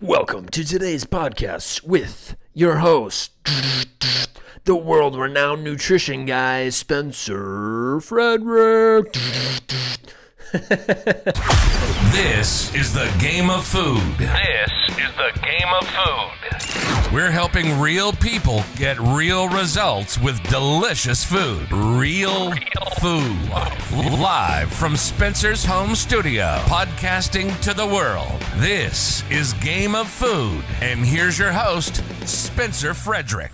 Welcome to today's podcast with your host, the world-renowned nutrition guy, Spencer Frederick. This is the game of food. We're helping real people get real results with delicious food. Real food. Live from Spencer's home studio, podcasting to the world. This is Game of Food. And here's your host, Spencer Frederick.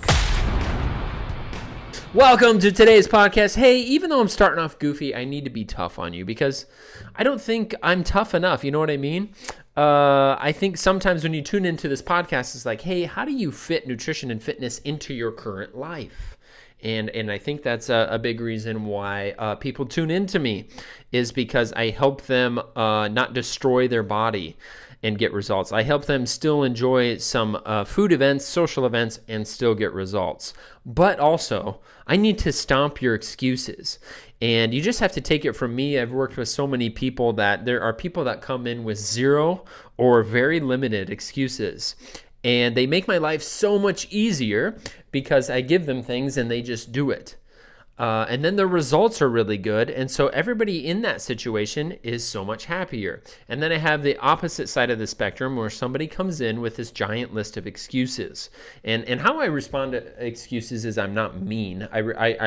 Welcome to today's podcast. Hey, even though I'm starting off goofy, I need to be tough on you because I don't think I'm tough enough. You know what I mean? I think sometimes when you tune into this podcast, it's like, hey, how do you fit nutrition and fitness into your current life? And I think that's a big reason why people tune into me is because I help them not destroy their body and get results. I help them still enjoy some food events, social events, and still get results. But also, I need to stomp your excuses. And you just have to take it from me. I've worked with so many people that there are people that come in with zero or very limited excuses. And they make my life so much easier because I give them things and they just do it. And then the results are really good. And so everybody in that situation is so much happier. And then I have the opposite side of the spectrum where somebody comes in with this giant list of excuses. And how I respond to excuses is I'm not mean. I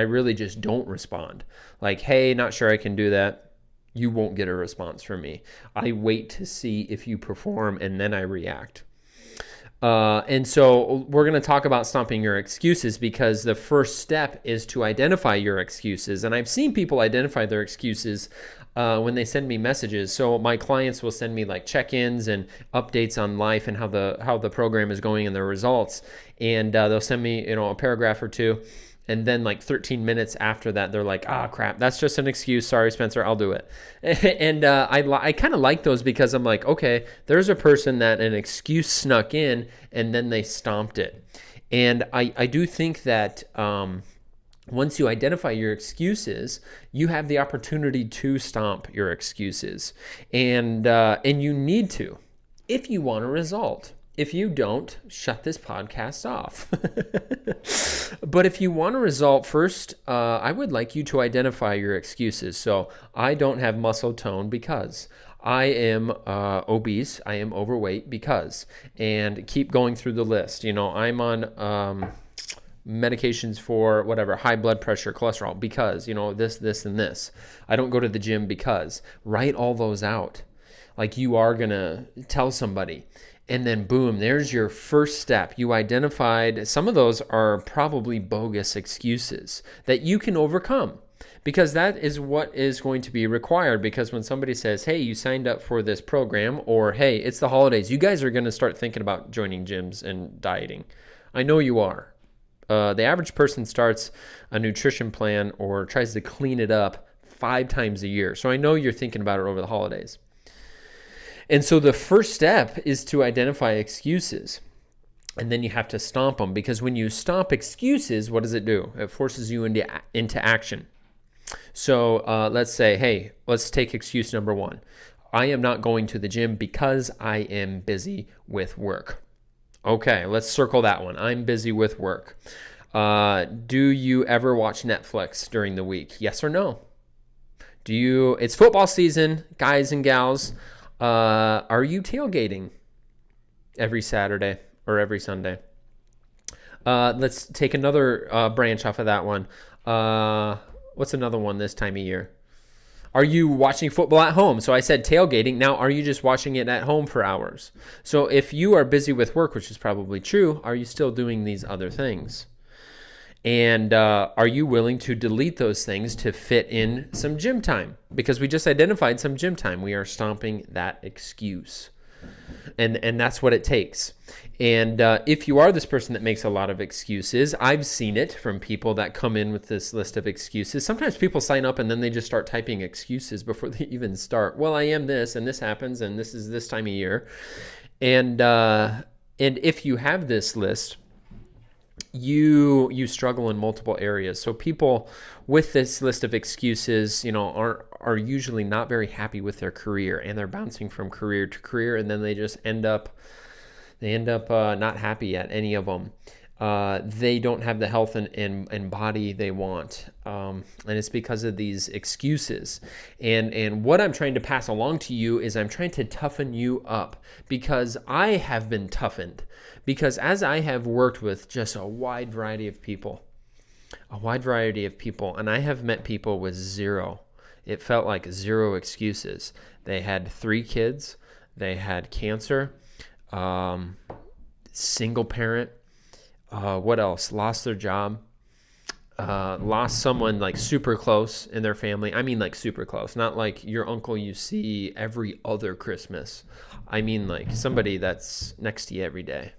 really just don't respond. Like, hey, not sure I can do that. You won't get a response from me. I wait to see if you perform and then I react. And so we're going to talk about stomping your excuses because the first step is to identify your excuses. And I've seen people identify their excuses when they send me messages. So my clients will send me like check-ins and updates on life and how the program is going and the results. And they'll send me, a paragraph or two. And then like 13 minutes after that, they're like, crap, that's just an excuse. Sorry, Spencer, I'll do it. And I kind of like those because I'm like, okay, there's a person that an excuse snuck in and then they stomped it. And I do think that once you identify your excuses, you have the opportunity to stomp your excuses. And you need to if you want a result. If you don't, shut this podcast off. But if you want a result, first, I would like you to identify your excuses. So I don't have muscle tone because I am obese, I am overweight because, and keep going through the list. I'm on medications for whatever, high blood pressure, cholesterol because, this, and this. I don't go to the gym because. Write all those out. Like you are going to tell somebody. And then boom, there's your first step. You identified some of those are probably bogus excuses that you can overcome because that is what is going to be required. Because when somebody says, hey, you signed up for this program, or hey, it's the holidays, you guys are going to start thinking about joining gyms and dieting. I know you are. The average person starts a nutrition plan or tries to clean it up 5 times a year. So I know you're thinking about it over the holidays. And so the first step is to identify excuses. And then you have to stomp them because when you stomp excuses, what does it do? It forces you into action. So let's say, hey, let's take excuse number 1. I am not going to the gym because I am busy with work. Okay, let's circle that one. I'm busy with work. Do you ever watch Netflix during the week? Yes or no? It's football season, guys and gals. Are you tailgating every Saturday or every Sunday? Let's take another branch off of that one. What's another one this time of year? Are you watching football at home? So I said tailgating. Now, are you just watching it at home for hours? So if you are busy with work, which is probably true, are you still doing these other things? And are you willing to delete those things to fit in some gym time? Because we just identified some gym time. We are stomping that excuse. And that's what it takes. And if you are this person that makes a lot of excuses, I've seen it from people that come in with this list of excuses. Sometimes people sign up and then they just start typing excuses before they even start. Well, I am this and this happens and this is this time of year. And if you have this list, you struggle in multiple areas. So people with this list of excuses, are usually not very happy with their career and they're bouncing from career to career and then they just end up They end up not happy at any of them. They don't have the health and body they want. And it's because of these excuses. And what I'm trying to pass along to you is I'm trying to toughen you up, because I have been toughened. Because as I have worked with just a wide variety of people, and I have met people with zero. It felt like zero excuses. They had 3 kids. They had cancer, single parent. What else? Lost their job. Lost someone like super close in their family. I mean like super close, not like your uncle you see every other Christmas. I mean like somebody that's next to you every day.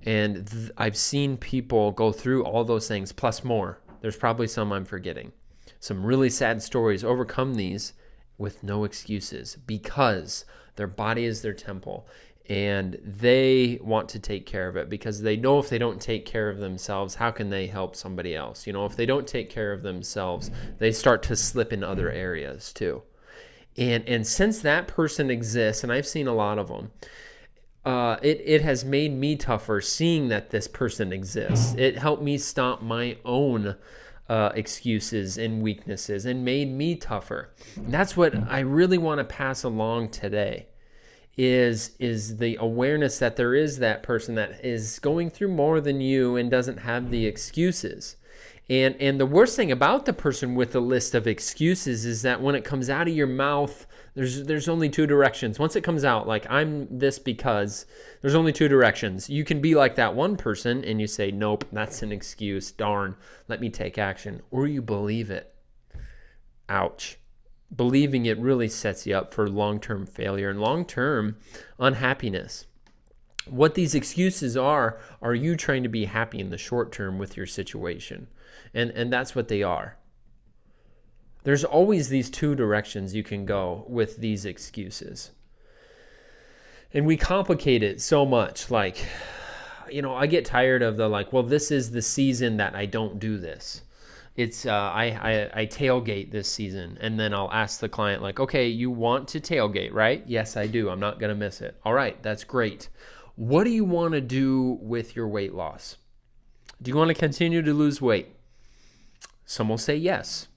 And I've seen people go through all those things plus more. There's probably some I'm forgetting. Some really sad stories, overcome these with no excuses, because their body is their temple and they want to take care of it, because they know if they don't take care of themselves, how can they help somebody else? You know, if they don't take care of themselves, they start to slip in other areas too. And since that person exists, and I've seen a lot of them, it has made me tougher seeing that this person exists. It helped me stop my own excuses and weaknesses and made me tougher. And that's what I really want to pass along today, is the awareness that there is that person that is going through more than you and doesn't have the excuses. And the worst thing about the person with the list of excuses is that when it comes out of your mouth, there's only 2 directions. Once it comes out, like, I'm this because, there's only 2 directions. You can be like that one person and you say, nope, that's an excuse. Darn, let me take action. Or you believe it. Ouch. Believing it really sets you up for long-term failure and long-term unhappiness. What these excuses are you trying to be happy in the short term with your situation? And that's what they are. There's always these 2 directions you can go with these excuses. And we complicate it so much. Like, you know, I get tired of the like, well, this is the season that I don't do this. It's I tailgate this season, and then I'll ask the client like, okay, you want to tailgate, right? Yes, I do. I'm not going to miss it. All right, that's great. What do you want to do with your weight loss? Do you want to continue to lose weight? Some will say yes.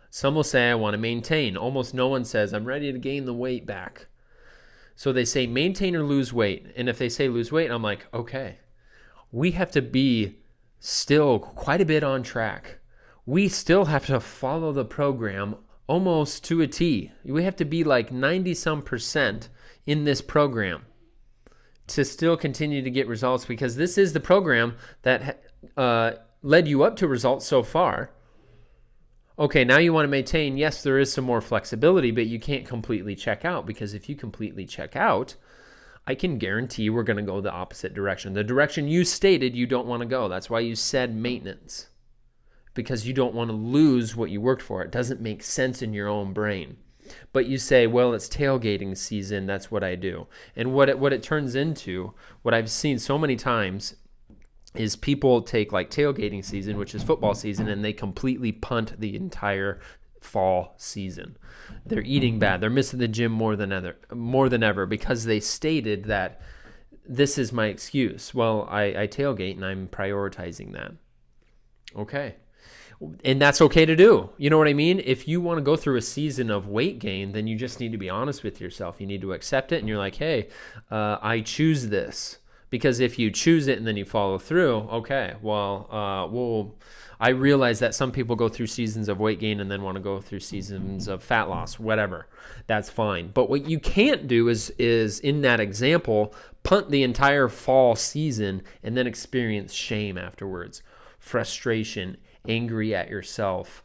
Some will say I want to maintain. Almost no one says I'm ready to gain the weight back. So they say maintain or lose weight. And if they say lose weight, I'm like, okay, we have to be still quite a bit on track. We still have to follow the program almost to a T. We have to be like 90% in this program to still continue to get results, because this is the program that led you up to results so far. Okay, now you want to maintain. Yes, there is some more flexibility, but you can't completely check out, because if you completely check out, I can guarantee we're going to go the opposite direction. The direction you stated you don't want to go. That's why you said maintenance, because you don't want to lose what you worked for. It doesn't make sense in your own brain. But you say, well, it's tailgating season. That's what I do. And what it turns into, what I've seen so many times, is people take like tailgating season, which is football season, and they completely punt the entire fall season. They're eating bad. They're missing the gym more than ever because they stated that this is my excuse. Well, I tailgate and I'm prioritizing that. Okay. And that's okay to do. You know what I mean? If you want to go through a season of weight gain, then you just need to be honest with yourself. You need to accept it, and you're like, hey, I choose this. Because if you choose it and then you follow through, okay, well, I realize that some people go through seasons of weight gain and then want to go through seasons of fat loss, whatever. That's fine. But what you can't do is in that example, punt the entire fall season and then experience shame afterwards, frustration, angry at yourself,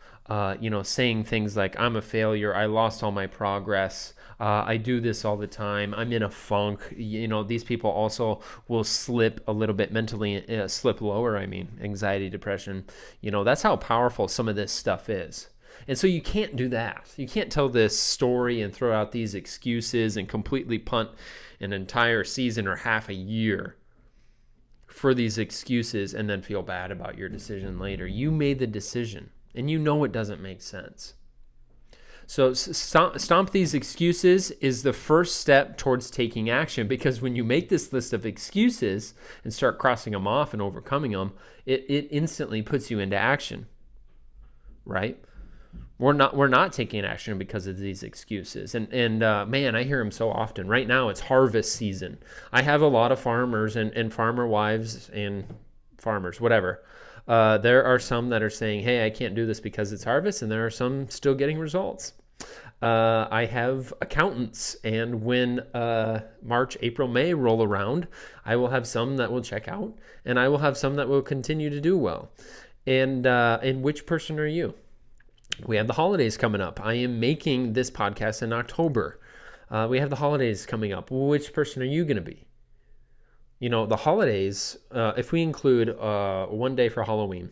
saying things like, I'm a failure, I lost all my progress, I do this all the time, I'm in a funk. These people also will slip a little bit mentally, slip lower, anxiety, depression. That's how powerful some of this stuff is. And so you can't do that. You can't tell this story and throw out these excuses and completely punt an entire season or half a year for these excuses and then feel bad about your decision later. You made the decision, and you know it doesn't make sense. So stomp these excuses is the first step towards taking action, because when you make this list of excuses and start crossing them off and overcoming them, it instantly puts you into action, right? We're not taking action because of these excuses. And man, I hear them so often. Right now it's harvest season. I have a lot of farmers and farmer wives and farmers, whatever. There are some that are saying, hey, I can't do this because it's harvest, and there are some still getting results. I have accountants, and when March, April, May roll around, I will have some that will check out, and I will have some that will continue to do well. And which person are you? We have the holidays coming up. I am making this podcast in October. We have the holidays coming up. Which person are you going to be? You know, the holidays, if we include one day for Halloween,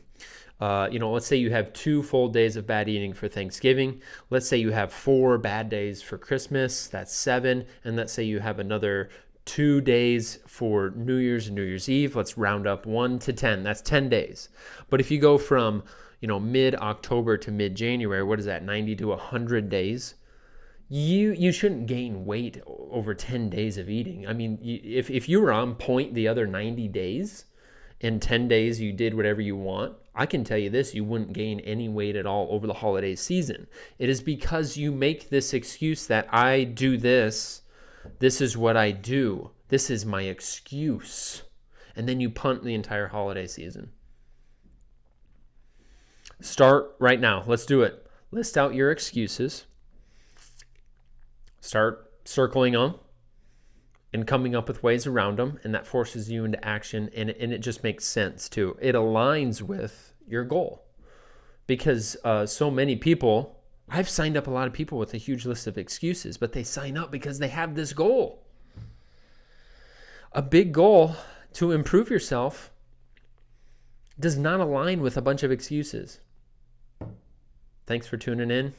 let's say you have 2 full days of bad eating for Thanksgiving. Let's say you have 4 bad days for Christmas. That's 7. And let's say you have another 2 days for New Year's and New Year's Eve. Let's round up 1 to 10. That's 10 days. But if you go from, mid-October to mid-January, what is that, 90 to 100 days? You shouldn't gain weight over 10 days of eating. I mean, if you were on point the other 90 days, in 10 days you did whatever you want, I can tell you this, you wouldn't gain any weight at all over the holiday season. It is because you make this excuse that I do this is what I do, this is my excuse, and then you punt the entire holiday season. Start right now. Let's do it. List out your excuses. Start circling them and coming up with ways around them, and that forces you into action, and it just makes sense too. It aligns with your goal, because so many people, I've signed up a lot of people with a huge list of excuses, but they sign up because they have this goal. A big goal to improve yourself does not align with a bunch of excuses. Thanks for tuning in.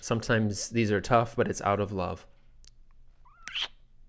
Sometimes these are tough, but it's out of love.